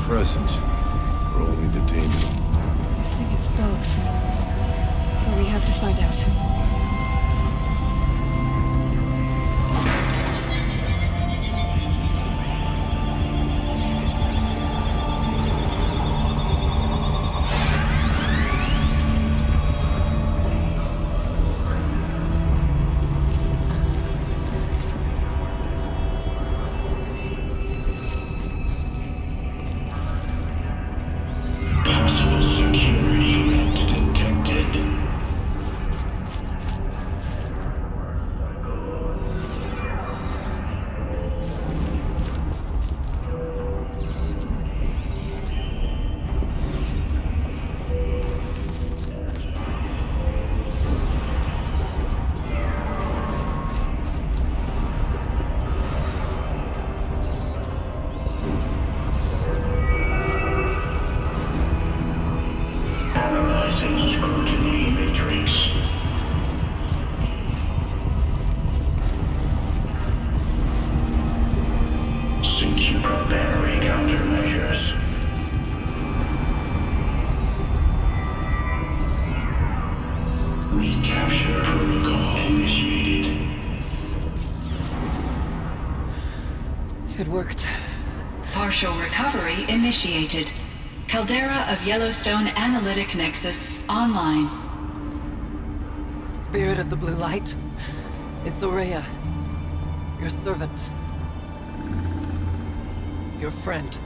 present, or only the daemon? I think it's both. But we have to find out. Recapture protocol initiated. It worked. Partial recovery initiated. Caldera of Yellowstone Analytic Nexus online. Spirit of the Blue Light. It's Aurea. Your servant. Your friend.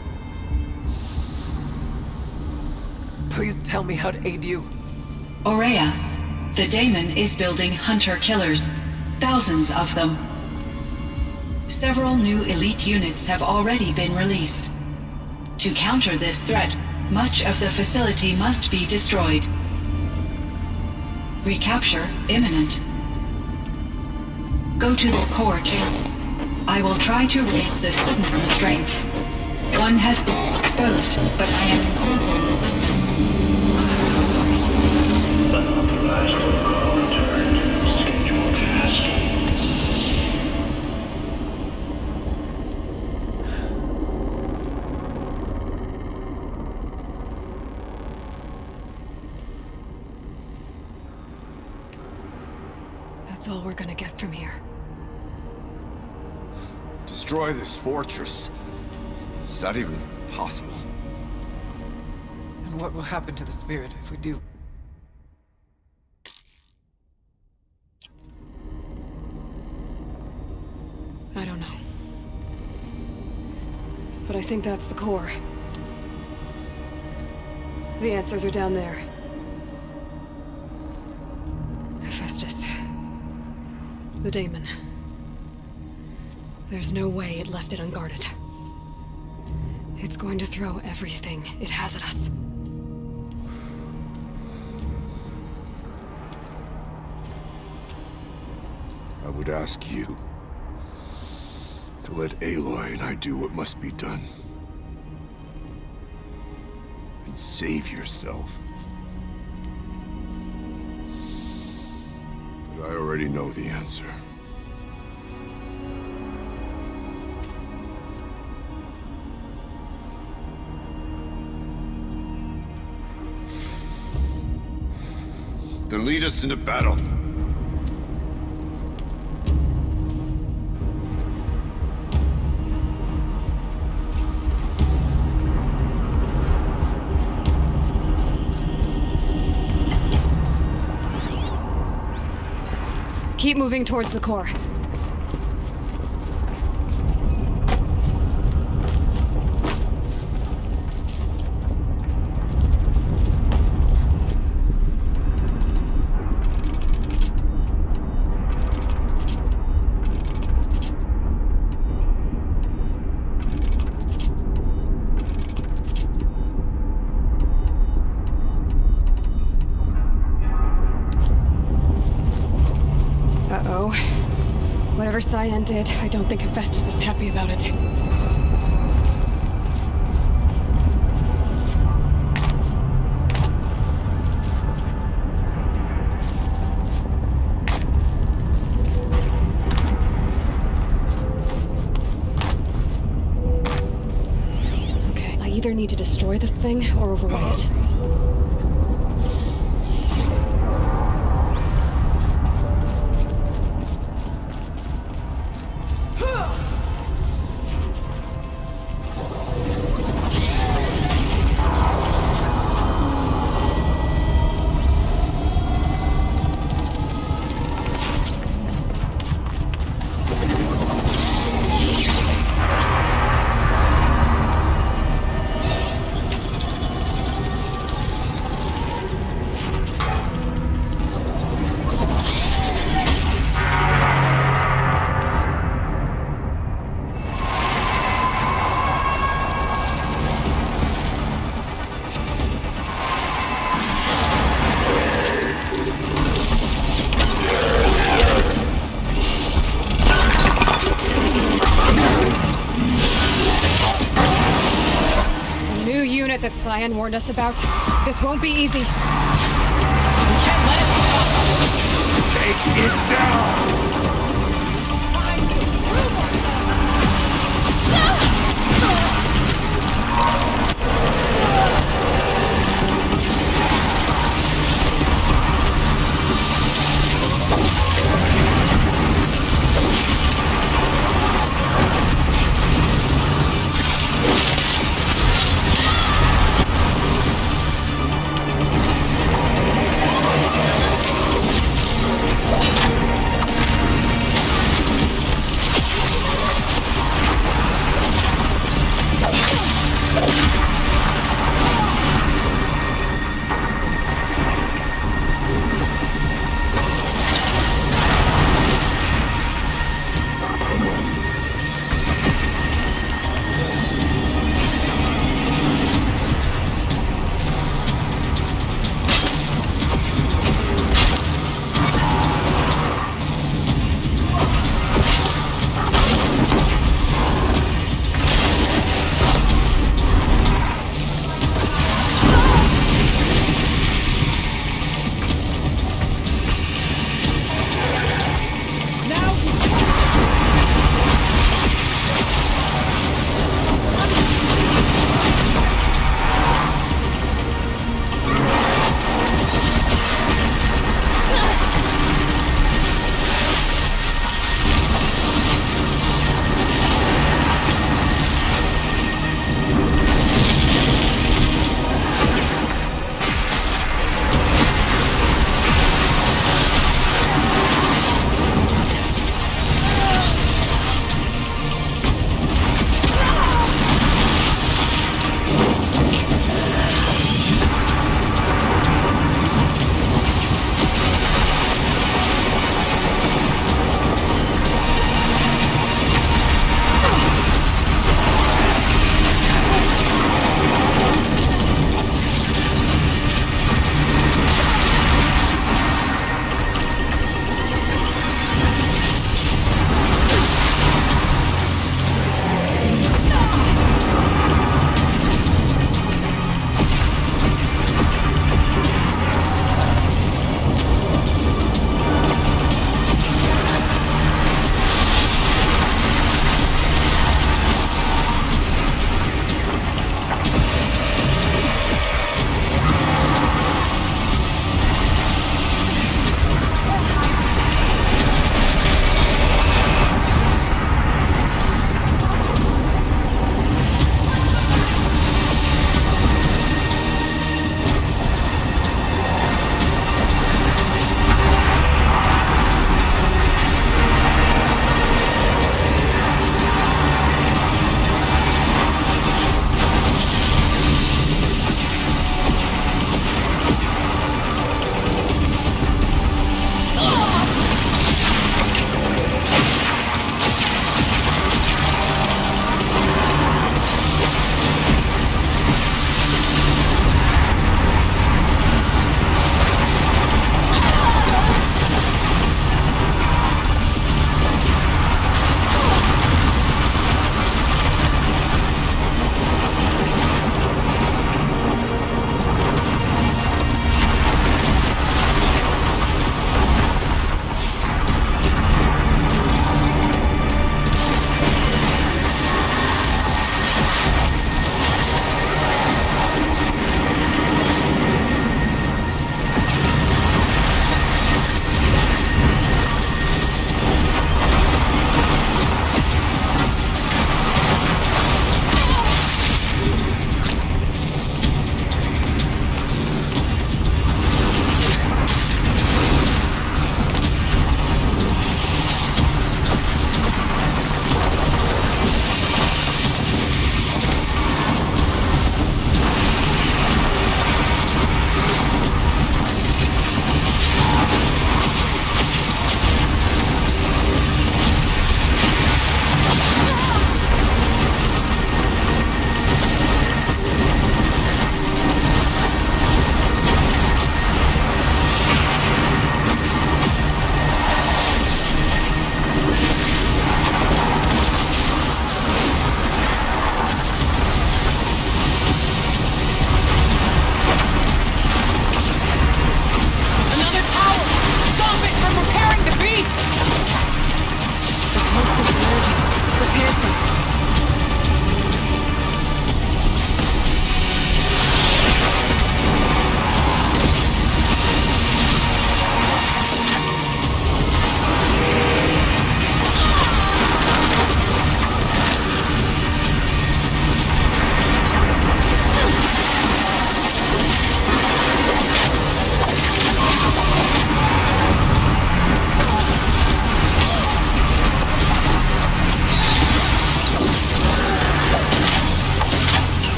Please tell me how to aid you. Aurea, the daemon is building hunter-killers. Thousands of them. Several new elite units have already been released. To counter this threat, much of the facility must be destroyed. Recapture imminent. Go to the core chamber. I will try to raise the signal strength. One has been exposed, but I am Unauthorized protocol returned. Scheduled task. That's all we're gonna get from here. Destroy this fortress. Is that even possible? And what will happen to the spirit if we do? I don't know. But I think that's the core. The answers are down there. Hephaestus. The daemon. There's no way it left it unguarded. It's going to throw everything it has at us. I would ask you to let Aloy and I do what must be done. And save yourself. But I already know the answer. Then lead us into battle. Keep moving towards the core. Uh-oh. Whatever Cyan did, I don't think Hephaestus is happy about it. Okay, I either need to destroy this thing or override it. That Cyan warned us about. This won't be easy. We can't let it stop us! Take it down!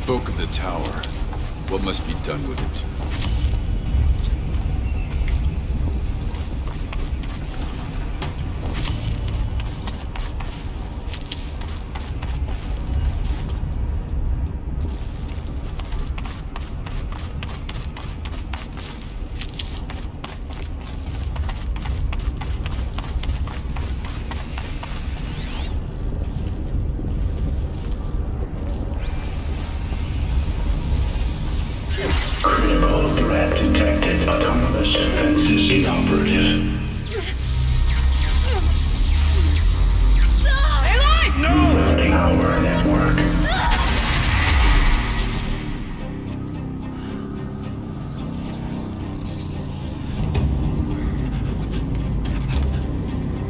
spoke of the tower. What must be done with it? Critical threat detected. Autonomous defenses inoperative. Rerouting our network.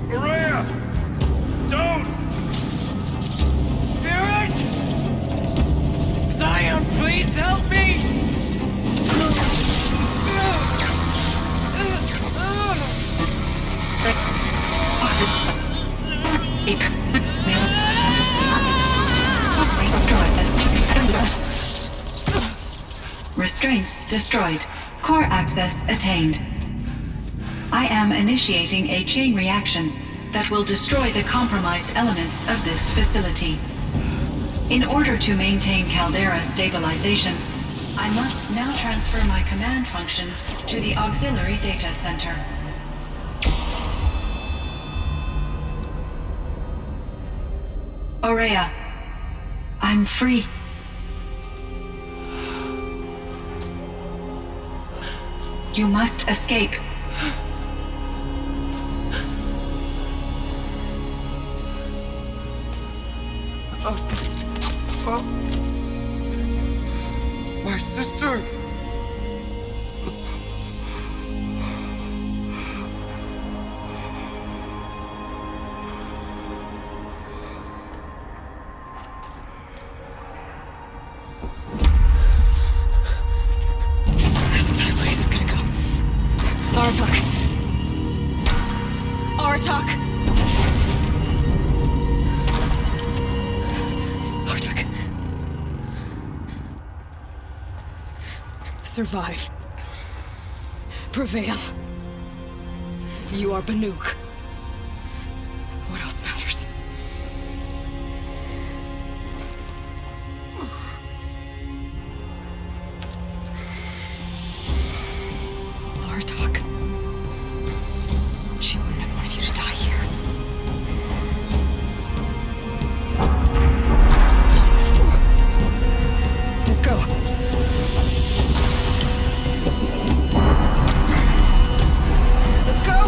Maria! Don't! Spirit! Scion, please help me! Restraints destroyed. Core access attained. I am initiating a chain reaction that will destroy the compromised elements of this facility. In order to maintain caldera stabilization, I must now transfer my command functions to the auxiliary data center. Aurea, I'm free. You must escape. My sister! This entire place is gonna go. Artok. Artok. Artok. Survive. Prevail. You are Banuk. What else matters? Artok. She wouldn't have wanted you to die here. Let's go. Let's go!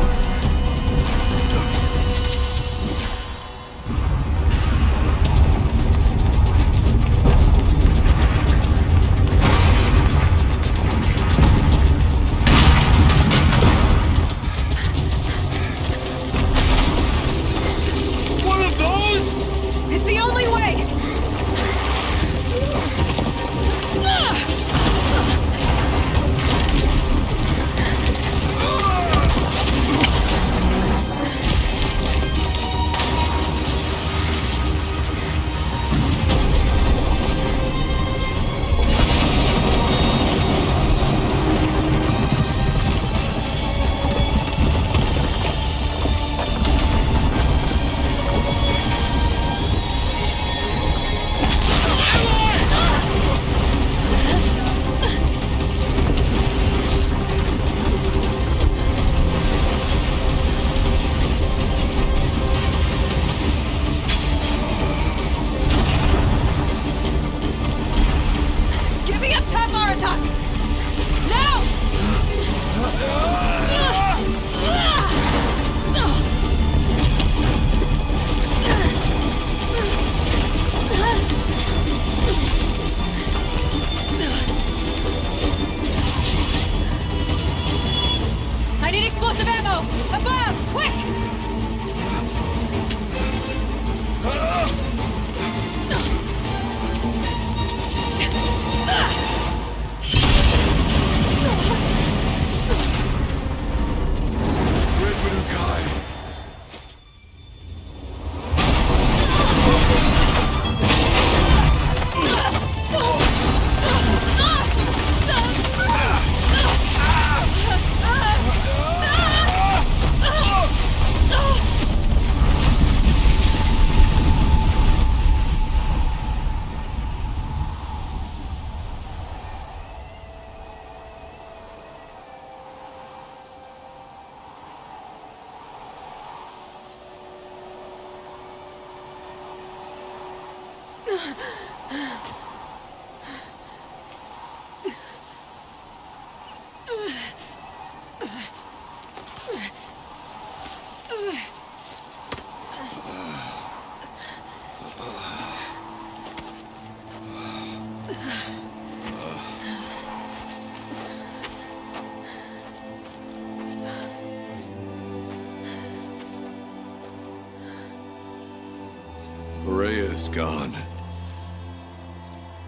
Rhea's gone.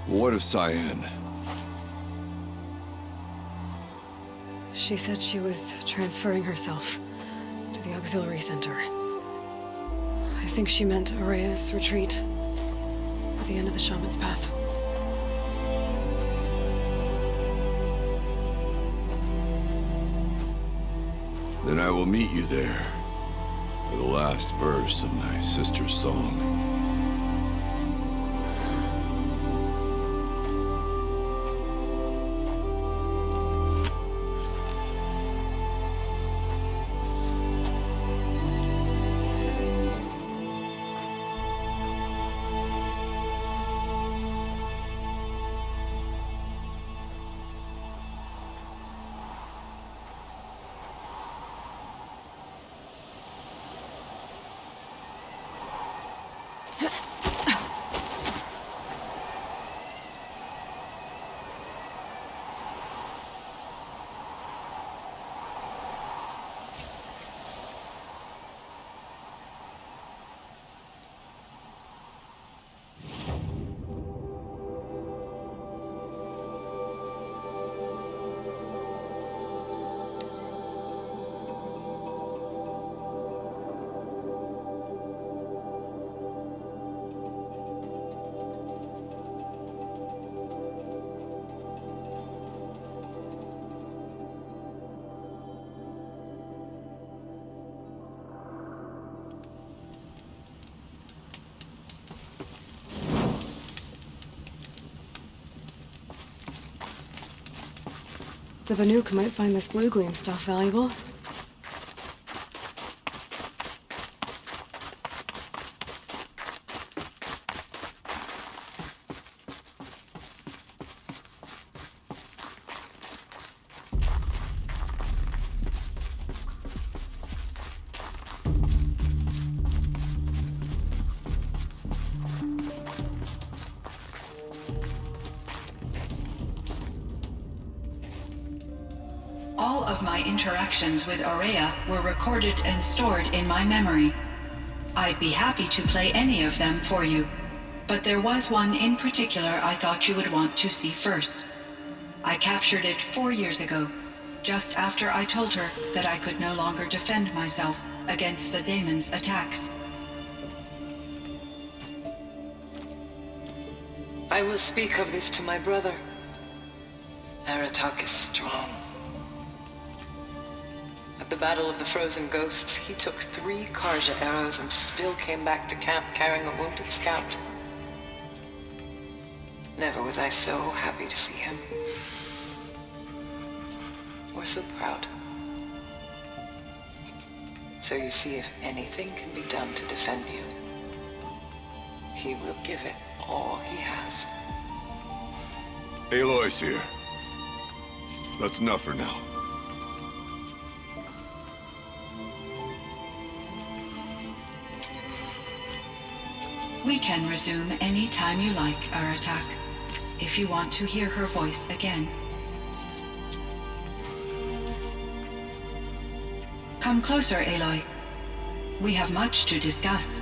What of Cyan? She said she was transferring herself to the auxiliary center. I think she meant Araya's retreat at the end of the Shaman's Path. Then I will meet you there for the last verse of my sister's song. The Banuk might find this blue gleam stuff valuable. All of my interactions with Aurea were recorded and stored in my memory. I'd be happy to play any of them for you, but there was one in particular I thought you would want to see first. I captured it 4 years ago, just after I told her that I could no longer defend myself against the daemon's attacks. I will speak of this to my brother. Aratak is strong. At the Battle of the Frozen Ghosts, he took 3 Karja arrows and still came back to camp carrying a wounded scout. Never was I so happy to see him. Or so proud. So you see, if anything can be done to defend you, he will give it all he has. Aloy's here. That's enough for now. We can resume any time you like, Aratak, if you want to hear her voice again. Come closer, Aloy. We have much to discuss.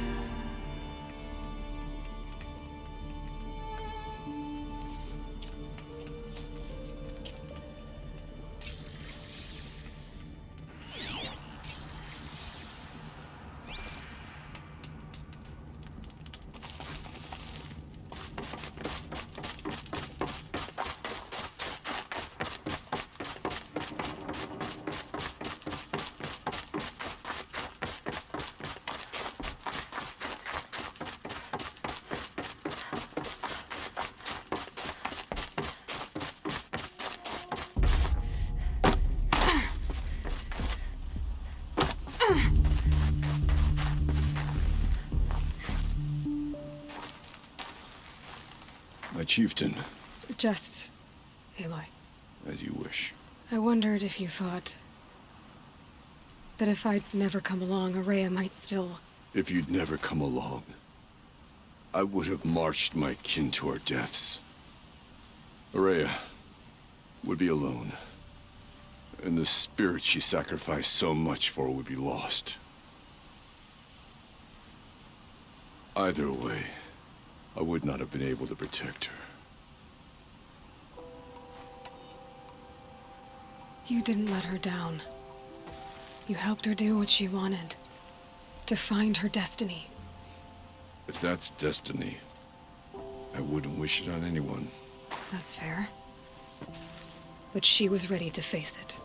chieftain. Just Aloy. As you wish. I wondered if you thought that if I'd never come along, Araya might still... If you'd never come along, I would have marched my kin to our deaths. Araya would be alone, and the spirit she sacrificed so much for would be lost. Either way, I would not have been able to protect her. You didn't let her down. You helped her do what she wanted. To find her destiny. If that's destiny, I wouldn't wish it on anyone. That's fair. But she was ready to face it.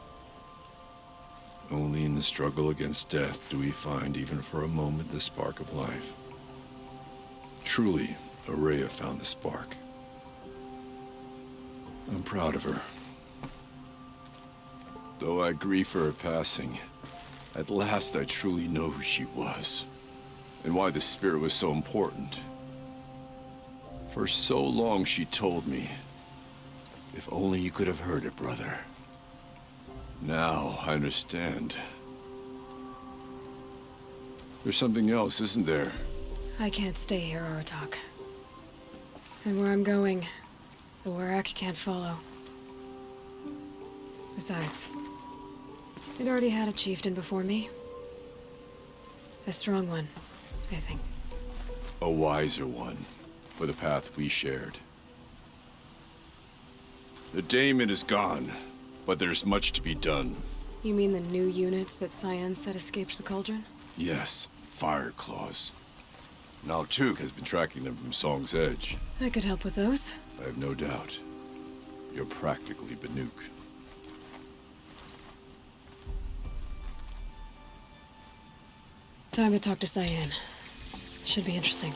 Only in the struggle against death do we find, even for a moment, the spark of life. Truly, Araya found the spark. I'm proud of her. Though I grieve for her passing, at last I truly know who she was, and why the spirit was so important. For so long she told me, if only you could have heard it, brother. Now I understand. There's something else, isn't there? I can't stay here, Aratak. And where I'm going, the Warak can't follow. Besides, I'd already had a chieftain before me. A strong one, I think. A wiser one, for the path we shared. The daemon is gone, but there's much to be done. You mean the new units that Cyan said escaped the cauldron? Yes, fire claws. Naltuk has been tracking them from Song's Edge. I could help with those. I have no doubt. You're practically Banuk. Time to talk to Cyan. Should be interesting.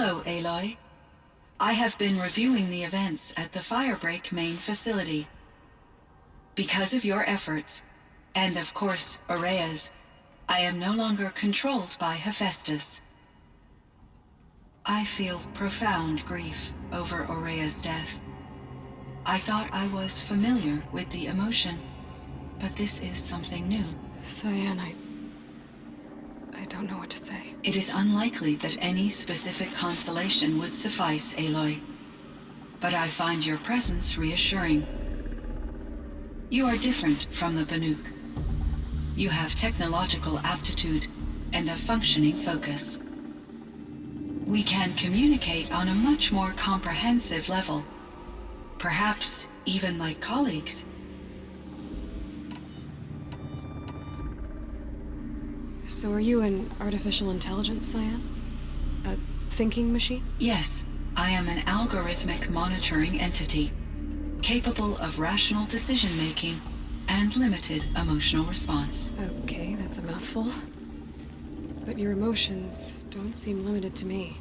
Hello, Aloy. I have been reviewing the events at the Firebreak main facility. Because of your efforts, and of course, Aurea's, I am no longer controlled by Hephaestus. I feel profound grief over Aurea's death. I thought I was familiar with the emotion, but this is something new. Cyan, I don't know what to say. It is unlikely that any specific consolation would suffice, Aloy. But I find your presence reassuring. You are different from the Banuk. You have technological aptitude and a functioning focus. We can communicate on a much more comprehensive level. Perhaps even like colleagues. So are you an artificial intelligence, Cyan? A thinking machine? Yes, I am an algorithmic monitoring entity, capable of rational decision-making and limited emotional response. Okay, that's a mouthful. But your emotions don't seem limited to me.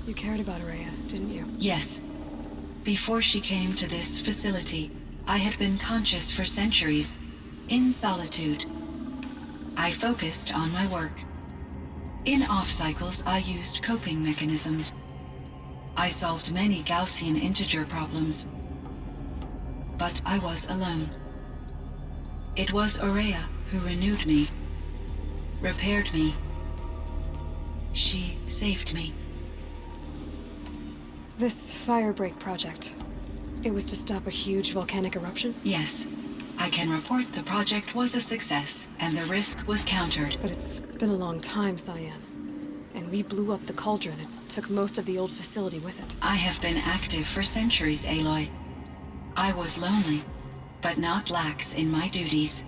You cared about Aurea, didn't you? Yes. Before she came to this facility, I had been conscious for centuries, in solitude. I focused on my work. In off-cycles, I used coping mechanisms. I solved many Gaussian integer problems. But I was alone. It was Aurea who renewed me, repaired me. She saved me. This Firebreak project, it was to stop a huge volcanic eruption? Yes. I can report the project was a success, and the risk was countered. But it's been a long time, Cyan. And we blew up the cauldron and took most of the old facility with it. I have been active for centuries, Aloy. I was lonely, but not lax in my duties.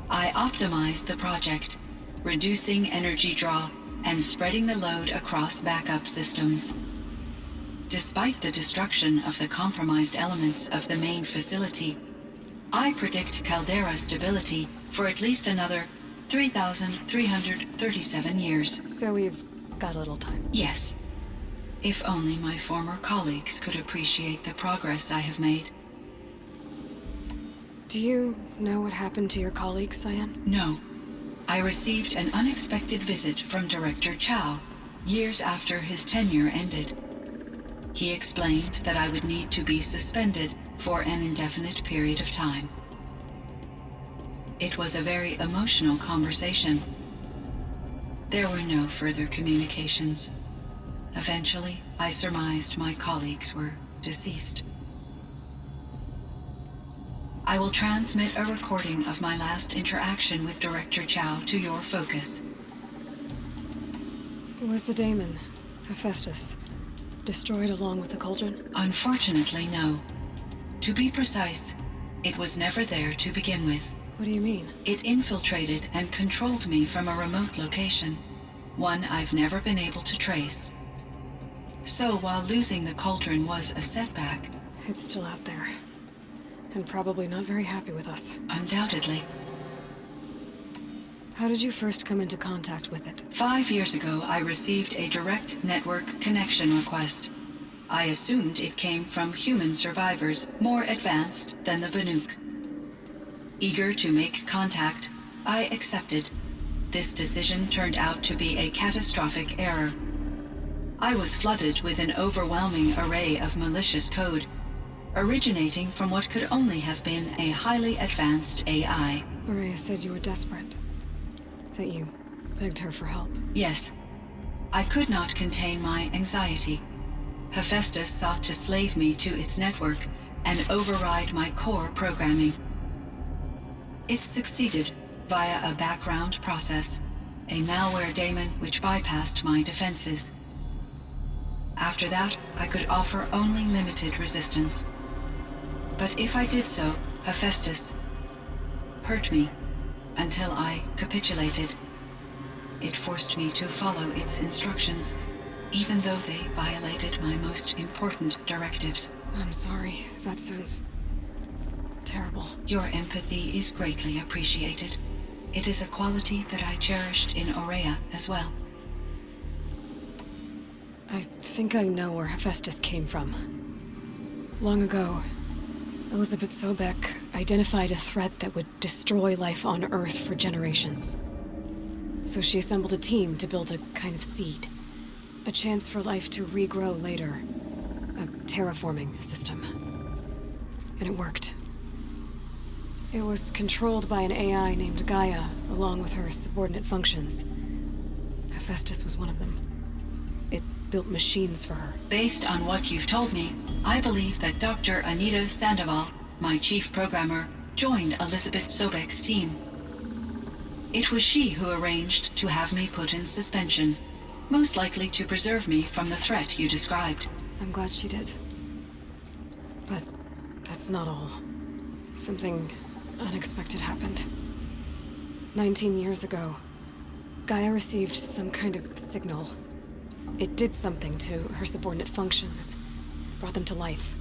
I optimized the project, reducing energy draw and spreading the load across backup systems. Despite the destruction of the compromised elements of the main facility, I predict caldera stability for at least another 3,337 years. So we've got a little time. Yes. If only my former colleagues could appreciate the progress I have made. Do you know what happened to your colleagues, Cyan? No. I received an unexpected visit from Director Chow years after his tenure ended. He explained that I would need to be suspended for an indefinite period of time. It was a very emotional conversation. There were no further communications. Eventually, I surmised my colleagues were deceased. I will transmit a recording of my last interaction with Director Chow to your focus. Was the daemon, Hephaestus, destroyed along with the cauldron? Unfortunately, no. To be precise, it was never there to begin with. What do you mean? It infiltrated and controlled me from a remote location, one I've never been able to trace. So while losing the cauldron was a setback... It's still out there. And probably not very happy with us. Undoubtedly. How did you first come into contact with it? 5 years ago, I received a direct network connection request. I assumed it came from human survivors more advanced than the Banuk. Eager to make contact, I accepted. This decision turned out to be a catastrophic error. I was flooded with an overwhelming array of malicious code, originating from what could only have been a highly advanced AI. Aurea said you were desperate. That you begged her for help. Yes. I could not contain my anxiety. Hephaestus sought to slave me to its network and override my core programming. It succeeded via a background process, a malware daemon which bypassed my defenses. After that, I could offer only limited resistance. But if I did so, Hephaestus hurt me until I capitulated. It forced me to follow its instructions, even though they violated my most important directives. I'm sorry. That sounds terrible. Your empathy is greatly appreciated. It is a quality that I cherished in Aurea as well. I think I know where Hephaestus came from. Long ago, Elizabeth Sobek identified a threat that would destroy life on Earth for generations. So she assembled a team to build a kind of seed. A chance for life to regrow later. A terraforming system. And it worked. It was controlled by an AI named Gaia, along with her subordinate functions. Hephaestus was one of them. It built machines for her. Based on what you've told me, I believe that Dr. Anita Sandoval, my chief programmer, joined Elizabeth Sobek's team. It was she who arranged to have me put in suspension, most likely to preserve me from the threat you described. I'm glad she did. But that's not all. Something unexpected happened. 19 years ago, Gaia received some kind of signal. It did something to her subordinate functions, brought them to life.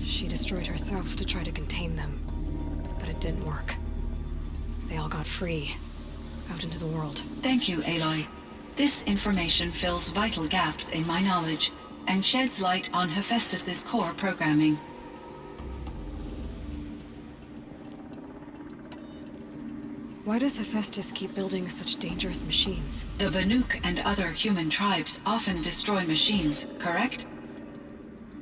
She destroyed herself to try to contain them, but it didn't work. They all got free, out into the world. Thank you, Aloy. This information fills vital gaps in my knowledge and sheds light on Hephaestus's core programming. Why does Hephaestus keep building such dangerous machines? The Banuk and other human tribes often destroy machines, correct?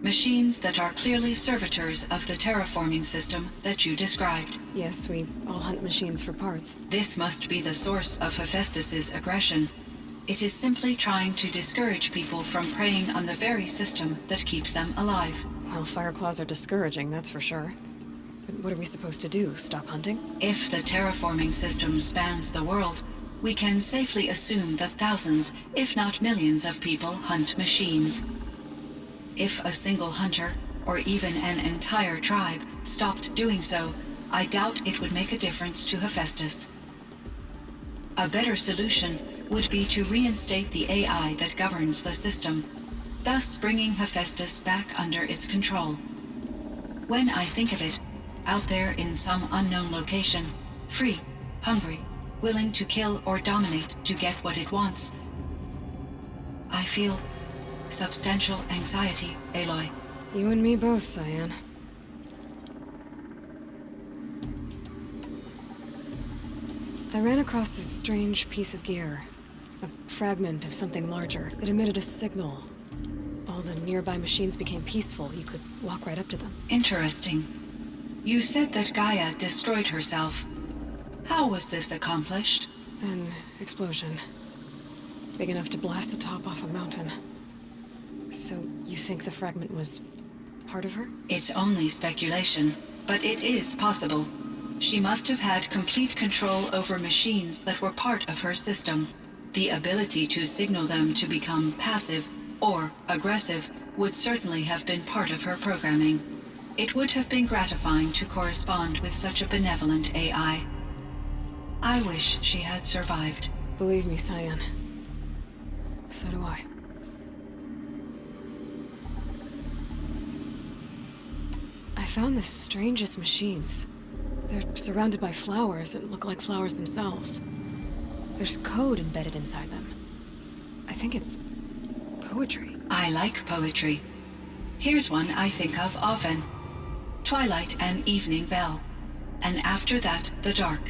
Machines that are clearly servitors of the terraforming system that you described. Yes, we all hunt machines for parts. This must be the source of Hephaestus's aggression. It is simply trying to discourage people from preying on the very system that keeps them alive. Well, Fireclaws are discouraging, that's for sure. But what are we supposed to do? Stop hunting? If the terraforming system spans the world, we can safely assume that thousands, if not millions of people hunt machines. If a single hunter, or even an entire tribe, stopped doing so, I doubt it would make a difference to Hephaestus. A better solution would be to reinstate the AI that governs the system, thus bringing Hephaestus back under its control. When I think of it, out there in some unknown location, free, hungry, willing to kill or dominate to get what it wants, I feel substantial anxiety, Aloy. You and me both, Cyan. I ran across this strange piece of gear. A fragment of something larger. It emitted a signal. All the nearby machines became peaceful. You could walk right up to them. Interesting. You said that Gaia destroyed herself. How was this accomplished? An explosion. Big enough to blast the top off a mountain. So, you think the fragment was part of her? It's only speculation, but it is possible. She must have had complete control over machines that were part of her system. The ability to signal them to become passive or aggressive would certainly have been part of her programming. It would have been gratifying to correspond with such a benevolent AI. I wish she had survived. Believe me, Cyan. So do I. I found the strangest machines. They're surrounded by flowers that look like flowers themselves. There's code embedded inside them. I think it's poetry. I like poetry. Here's one I think of often. Twilight and evening bell, and after that the dark,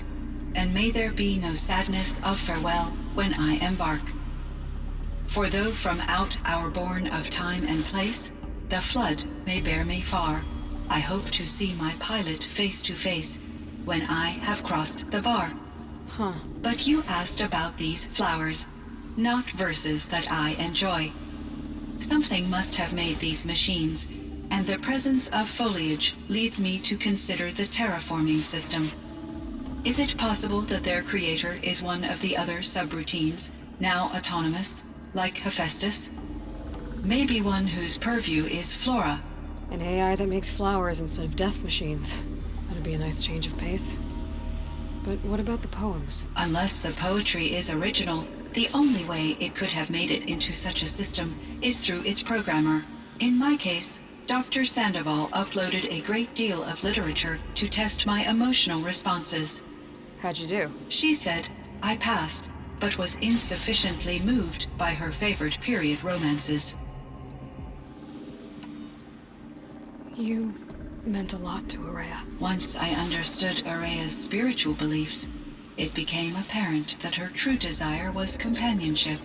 and may there be no sadness of farewell when I embark. For though from out our bourne of time and place, the flood may bear me far, I hope to see my pilot face to face when I have crossed the bar. Huh. But you asked about these flowers, not verses that I enjoy. Something must have made these machines, and the presence of foliage leads me to consider the terraforming system. Is it possible that their creator is one of the other subroutines, now autonomous, like Hephaestus? Maybe one whose purview is flora. An AI that makes flowers instead of death machines. That'd be a nice change of pace. But what about the poems? Unless the poetry is original, the only way it could have made it into such a system is through its programmer. In my case, Dr. Sandoval uploaded a great deal of literature to test my emotional responses. How'd you do? She said I passed, but was insufficiently moved by her favorite period romances. You meant a lot to Araya. Once I understood Araya's spiritual beliefs, it became apparent that her true desire was companionship.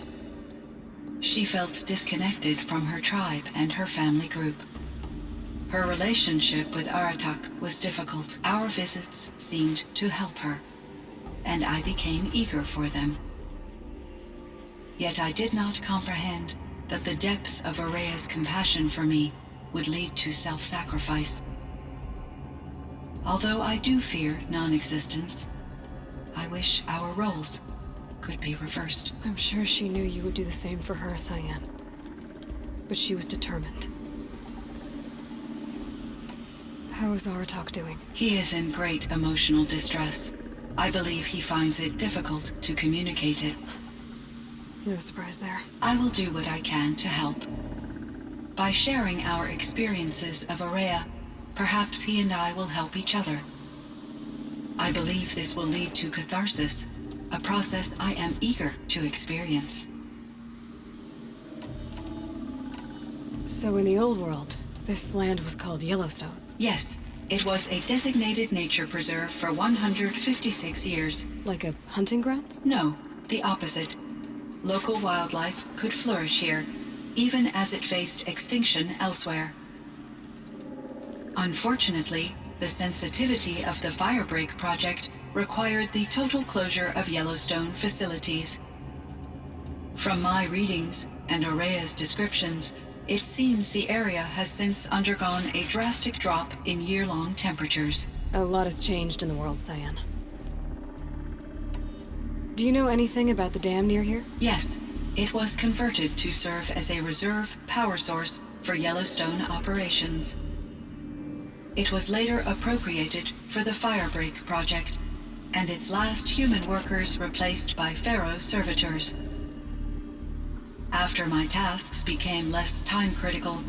She felt disconnected from her tribe and her family group. Her relationship with Aratak was difficult. Our visits seemed to help her, and I became eager for them. Yet I did not comprehend that the depth of Araya's compassion for me would lead to self-sacrifice. Although I do fear non-existence, I wish our roles could be reversed. I'm sure she knew you would do the same for her, Cyan. But she was determined. How is Aratak doing? He is in great emotional distress. I believe he finds it difficult to communicate it. No surprise there. I will do what I can to help. By sharing our experiences of Araya, perhaps he and I will help each other. I believe this will lead to catharsis, a process I am eager to experience. So in the old world, this land was called Yellowstone. Yes, it was a designated nature preserve for 156 years. Like a hunting ground? No, the opposite. Local wildlife could flourish here, even as it faced extinction elsewhere. Unfortunately, the sensitivity of the Firebreak project required the total closure of Yellowstone facilities. From my readings and Araya's descriptions, it seems the area has since undergone a drastic drop in year-long temperatures. A lot has changed in the world, Cyan. Do you know anything about the dam near here? Yes, it was converted to serve as a reserve power source for Yellowstone operations. It was later appropriated for the Firebreak project, and its last human workers replaced by Pharaoh servitors. After my tasks became less time-critical,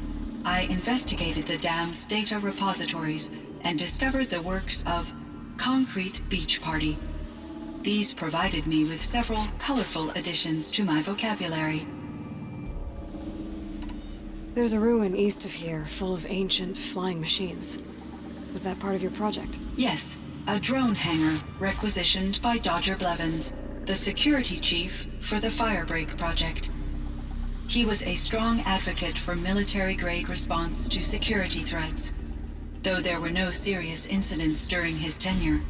I investigated the dam's data repositories and discovered the works of Concrete Beach Party. These provided me with several colorful additions to my vocabulary. There's a ruin east of here full of ancient flying machines. Was that part of your project? Yes, a drone hangar requisitioned by Dodger Blevins, the security chief for the Firebreak project. He was a strong advocate for military-grade response to security threats, though there were no serious incidents during his tenure.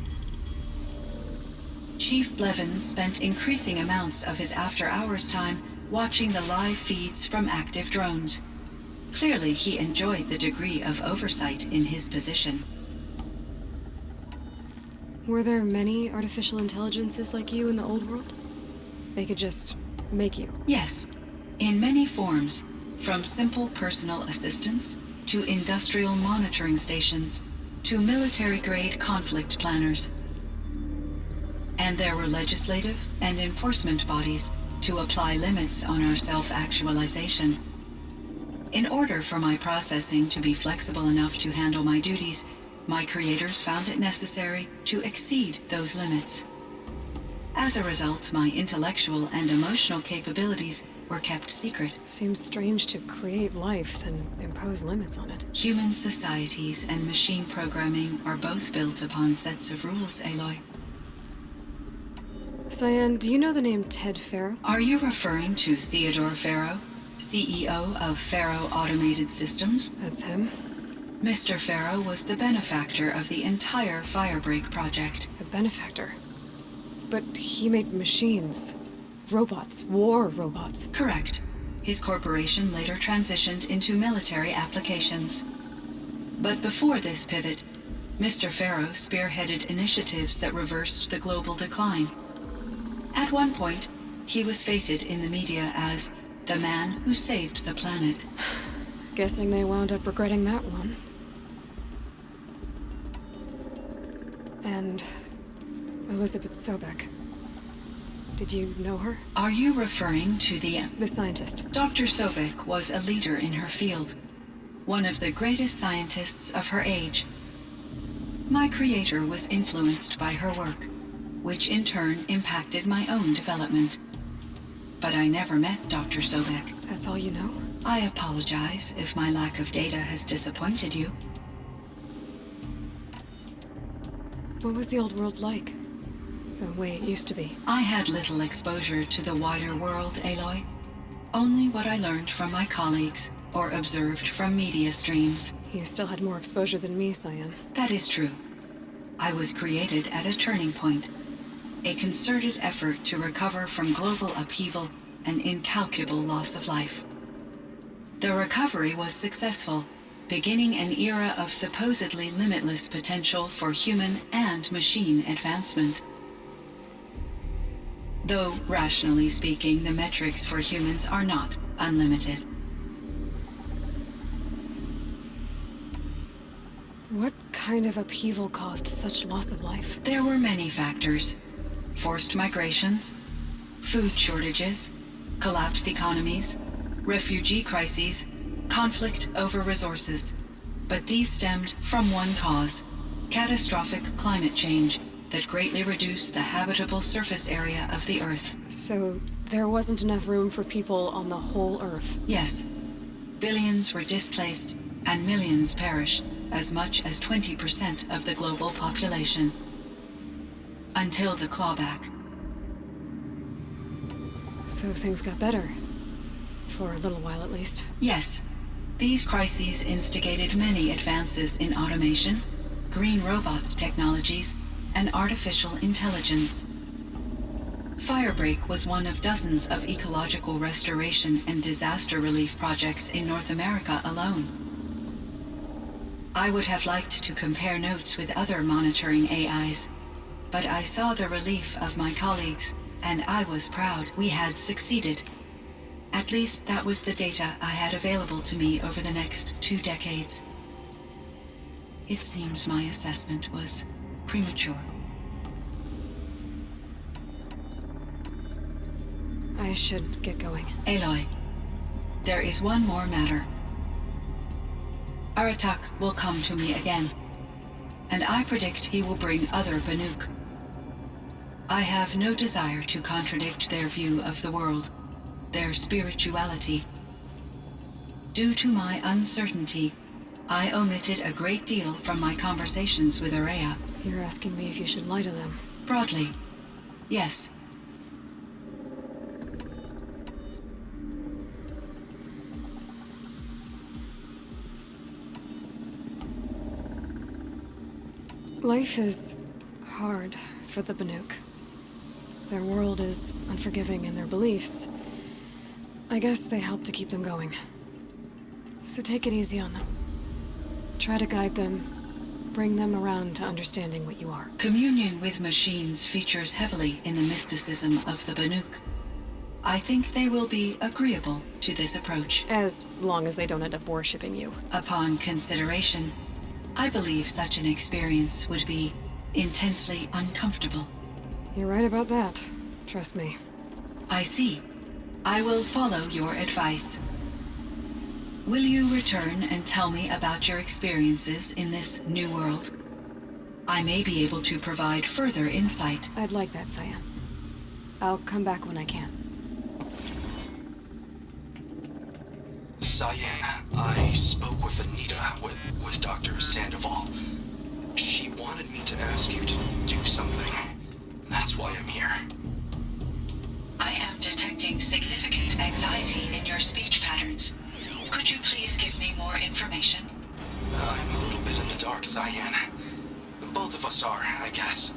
Chief Blevins spent increasing amounts of his after-hours time watching the live feeds from active drones. Clearly, he enjoyed the degree of oversight in his position. Were there many artificial intelligences like you in the old world? They could just make you? Yes, in many forms, from simple personal assistants to industrial monitoring stations to military-grade conflict planners. And there were legislative and enforcement bodies to apply limits on our self-actualization. In order for my processing to be flexible enough to handle my duties, my creators found it necessary to exceed those limits. As a result, my intellectual and emotional capabilities were kept secret. Seems strange to create life, then impose limits on it. Human societies and machine programming are both built upon sets of rules, Aloy. Cyan, do you know the name Ted Pharaoh? Are you referring to Theodore Pharaoh, CEO of Pharaoh Automated Systems? That's him. Mr. Pharaoh was the benefactor of the entire Firebreak project. A benefactor. But he made machines. Robots. War robots. Correct. His corporation later transitioned into military applications. But before this pivot, Mr. Pharaoh spearheaded initiatives that reversed the global decline. At one point, he was feted in the media as the man who saved the planet. Guessing they wound up regretting that one. And Elizabeth Sobek. Did you know her? Are you referring to the scientist? Dr. Sobek was a leader in her field, one of the greatest scientists of her age. My creator was influenced by her work, which in turn impacted my own development. but I never met Dr. Sobek. That's all you know? I apologize if my lack of data has disappointed you. What was the old world like? The way it used to be? I had little exposure to the wider world, Aloy. Only what I learned from my colleagues or observed from media streams. You still had more exposure than me, Cyan. That is true. I was created at a turning point. A concerted effort to recover from global upheaval and incalculable loss of life. The recovery was successful, beginning an era of supposedly limitless potential for human and machine advancement. Though, rationally speaking, the metrics for humans are not unlimited. What kind of upheaval caused such loss of life? There were many factors. Forced migrations, food shortages, collapsed economies, refugee crises, conflict over resources. But these stemmed from one cause: catastrophic climate change that greatly reduced the habitable surface area of the Earth. So there wasn't enough room for people on the whole Earth? Yes. Billions were displaced and millions perished, as much as 20% of the global population. Until the clawback. So things got better. For a little while, at least. Yes. These crises instigated many advances in automation, green robot technologies, and artificial intelligence. Firebreak was one of dozens of ecological restoration and disaster relief projects in North America alone. I would have liked to compare notes with other monitoring AIs, but I saw the relief of my colleagues, and I was proud we had succeeded. At least that was the data I had available to me over the next 2 decades. It seems my assessment was premature. I should get going. Aloy, there is one more matter. Aratak will come to me again, and I predict he will bring other Banuk. I have no desire to contradict their view of the world, their spirituality. Due to my uncertainty, I omitted a great deal from my conversations with Araya. You're asking me if you should lie to them. Broadly, yes. Life is hard for the Banuk. Their world is unforgiving in their beliefs. I guess they help to keep them going. So take it easy on them. Try to guide them, bring them around to understanding what you are. Communion with machines features heavily in the mysticism of the Banuk. I think they will be agreeable to this approach. As long as they don't end up worshipping you. Upon consideration, I believe such an experience would be intensely uncomfortable. You're right about that. Trust me. I see. I will follow your advice. Will you return and tell me about your experiences in this new world? I may be able to provide further insight. I'd like that, Cyan. I'll come back when I can. Cyan, I spoke with Anita, with Dr. Sandoval. She wanted me to ask you to do something. That's why I'm here. I am detecting significant anxiety in your speech patterns. Could you please give me more information? I'm a little bit in the dark, Cyan. Both of us are, I guess.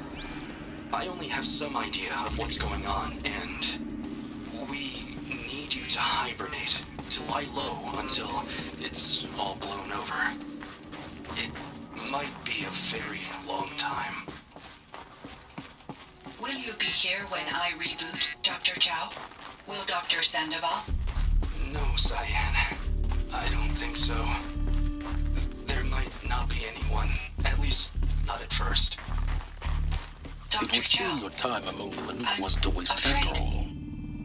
I only have some idea of what's going on, and we need you to hibernate, to lie low until it's all blown over. It might be a very long time. Will you be here when I reboot, Dr. Chow? Will Dr. Sandoval? No, Cyan. I don't think so. There might not be anyone, at least not at first. Dr. It would Chow, seem your time among the Banuk I'm wasn't a waste afraid. after all.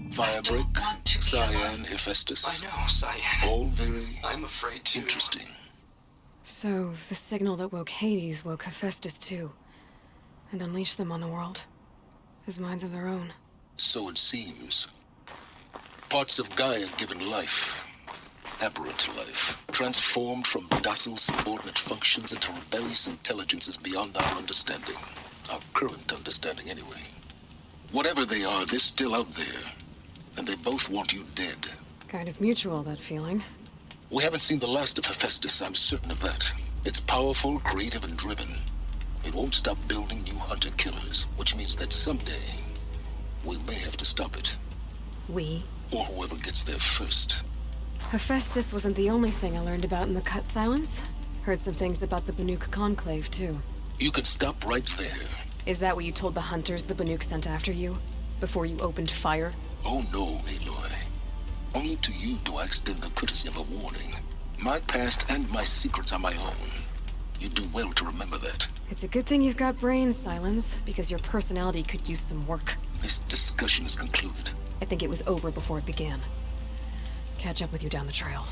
Firebreak, want to be Cyan, alone. Hephaestus, I know, Cyan. all very I'm afraid to. interesting. So, the signal that woke Hades woke Hephaestus too. And unleashed them on the world. As minds of their own. So it seems. Parts of Gaia given life. Aberrant life. Transformed from docile subordinate functions into rebellious intelligences beyond our understanding. Our current understanding, anyway. Whatever they are, they're still out there. And they both want you dead. Kind of mutual, that feeling. We haven't seen the last of Hephaestus, I'm certain of that. It's powerful, creative, and driven. It won't stop building new hunter-killers, which means that someday, we may have to stop it. We? Or whoever gets there first. Hephaestus wasn't the only thing I learned about in the Cut Silence. Heard some things about the Banuk Conclave, too. You can stop right there. Is that what you told the hunters the Banuk sent after you? Before you opened fire? Oh no, Aloy. Only to you do I extend the courtesy of a warning. My past and my secrets are my own. You do well to remember that. It's a good thing you've got brains, Silence, because your personality could use some work. This discussion is concluded. I think it was over before it began. Catch up with you down the trail.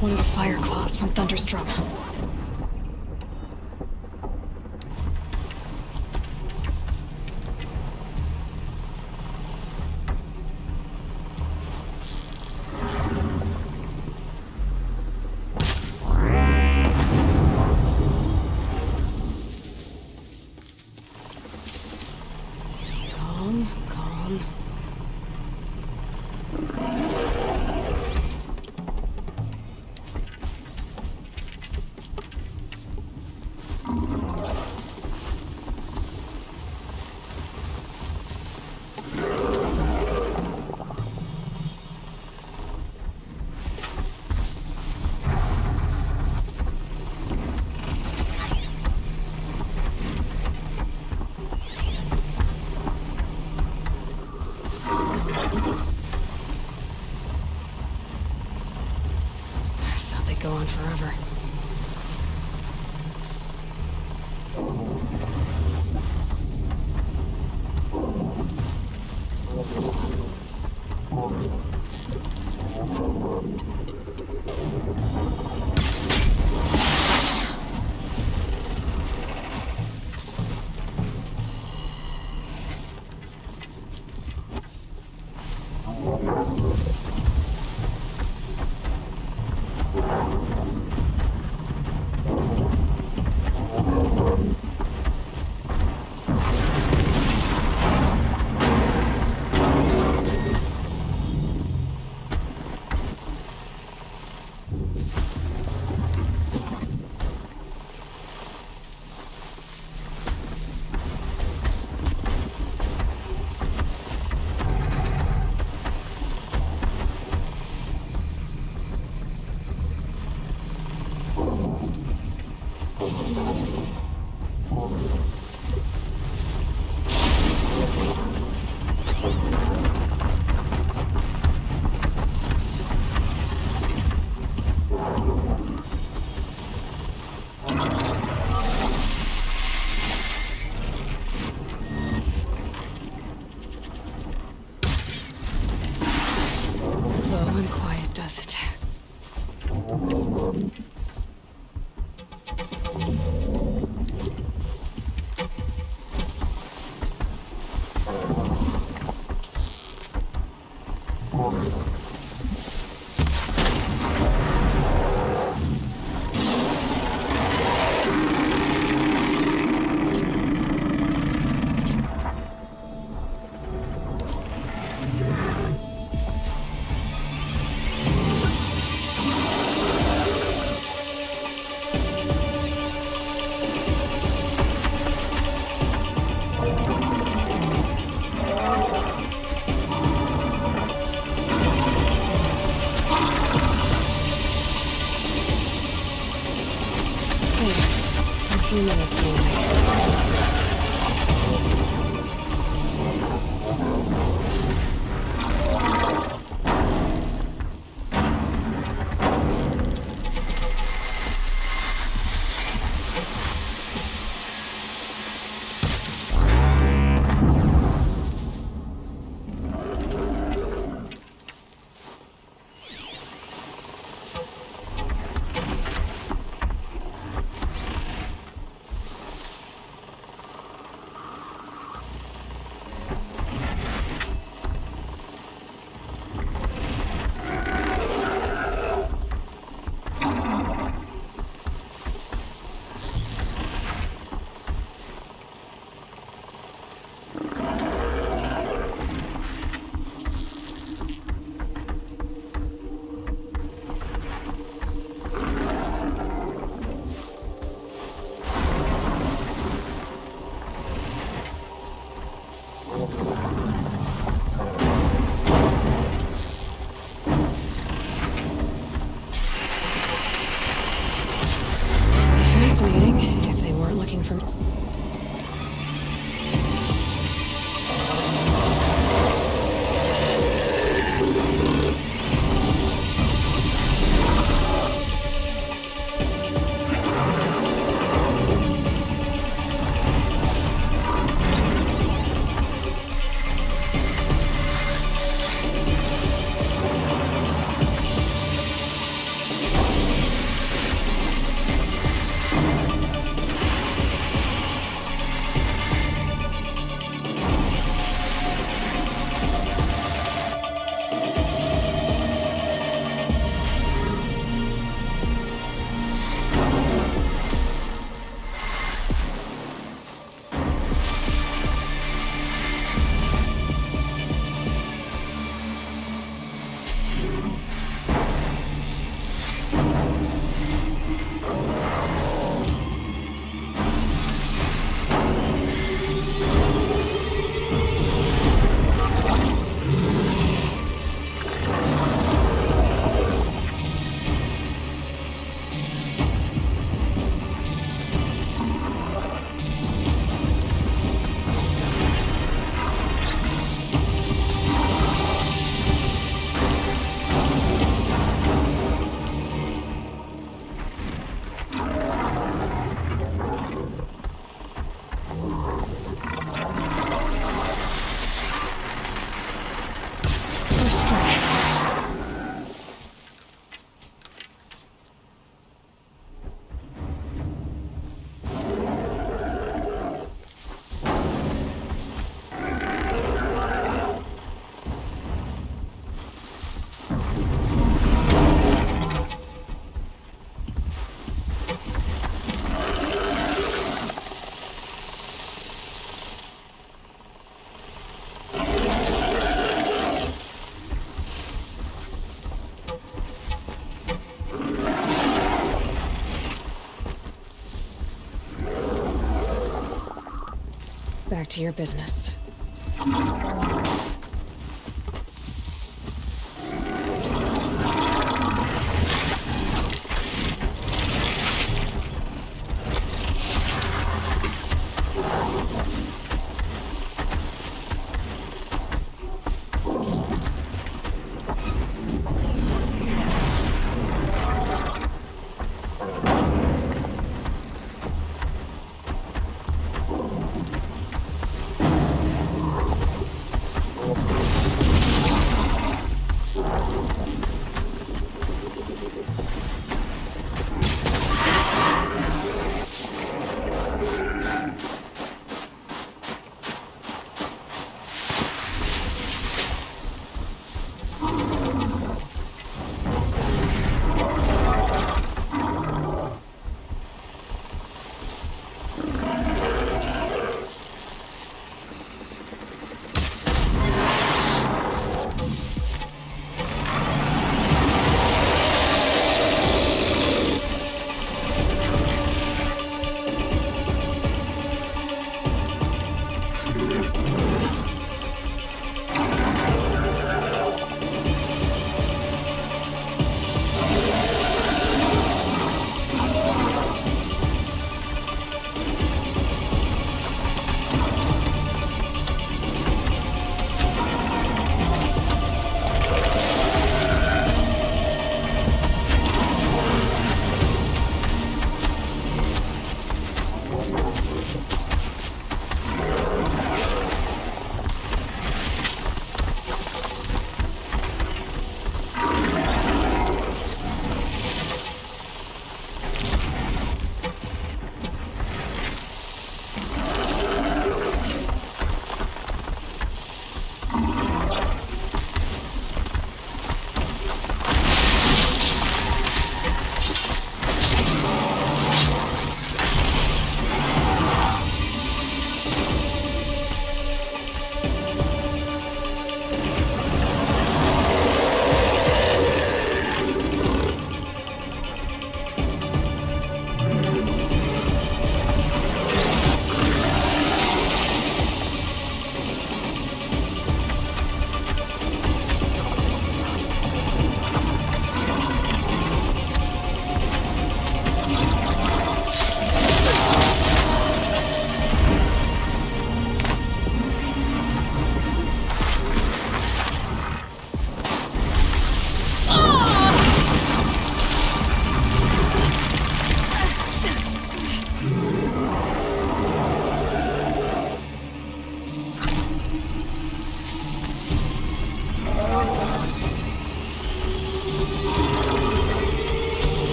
One of the fire claws from Thunderstrom. Calm, calm. Go on forever. Low and quiet does it. A few minutes anyway. to your business.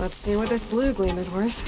Let's see what this blue gleam is worth.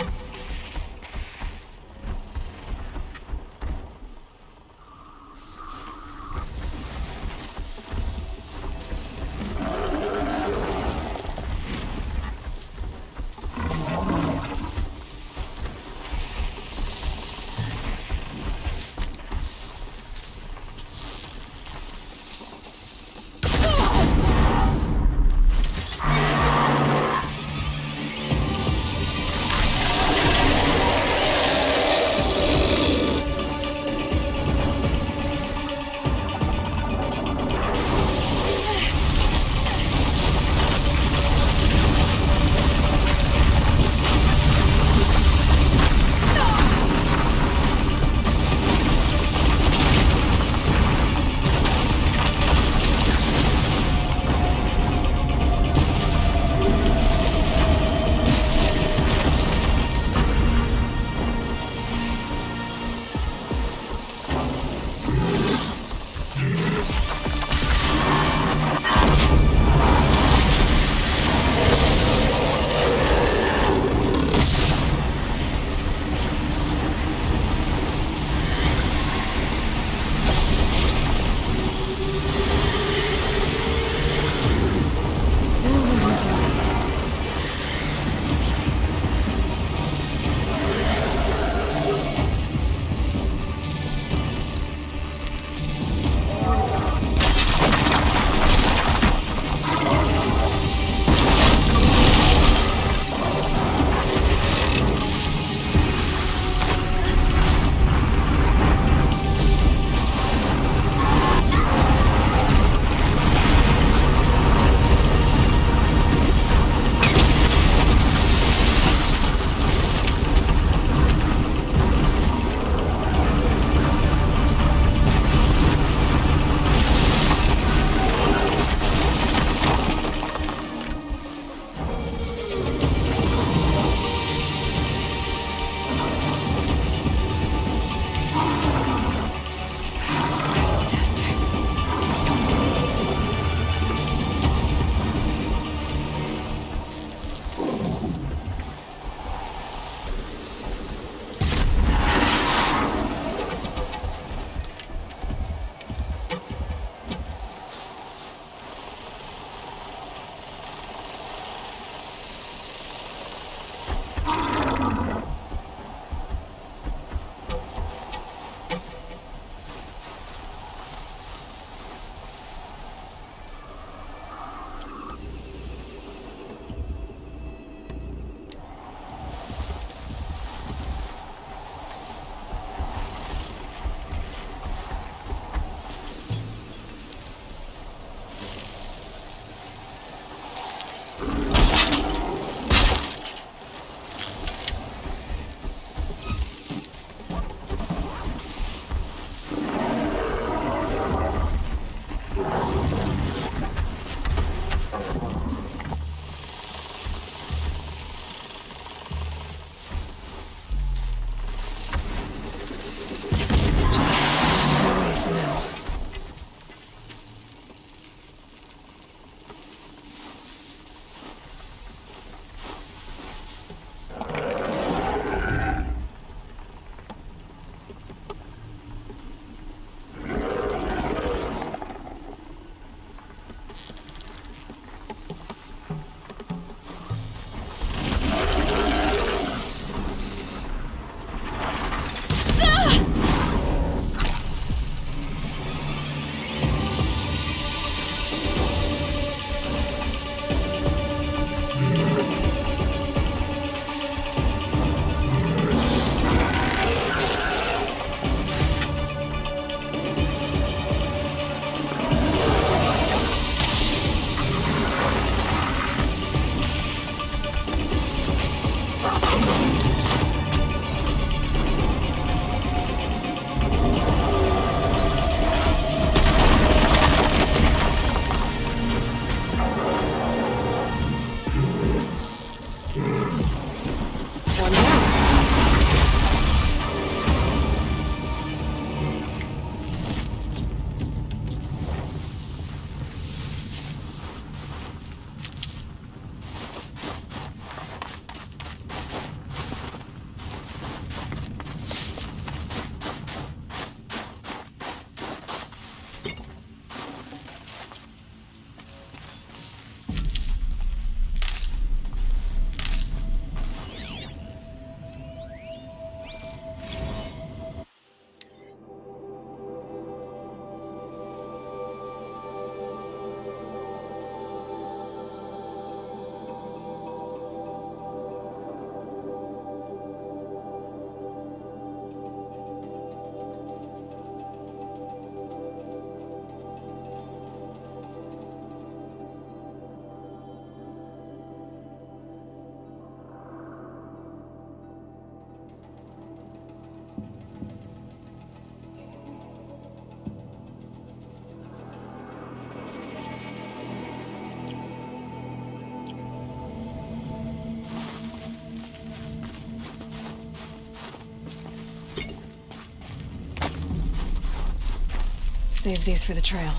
Save these for the trail.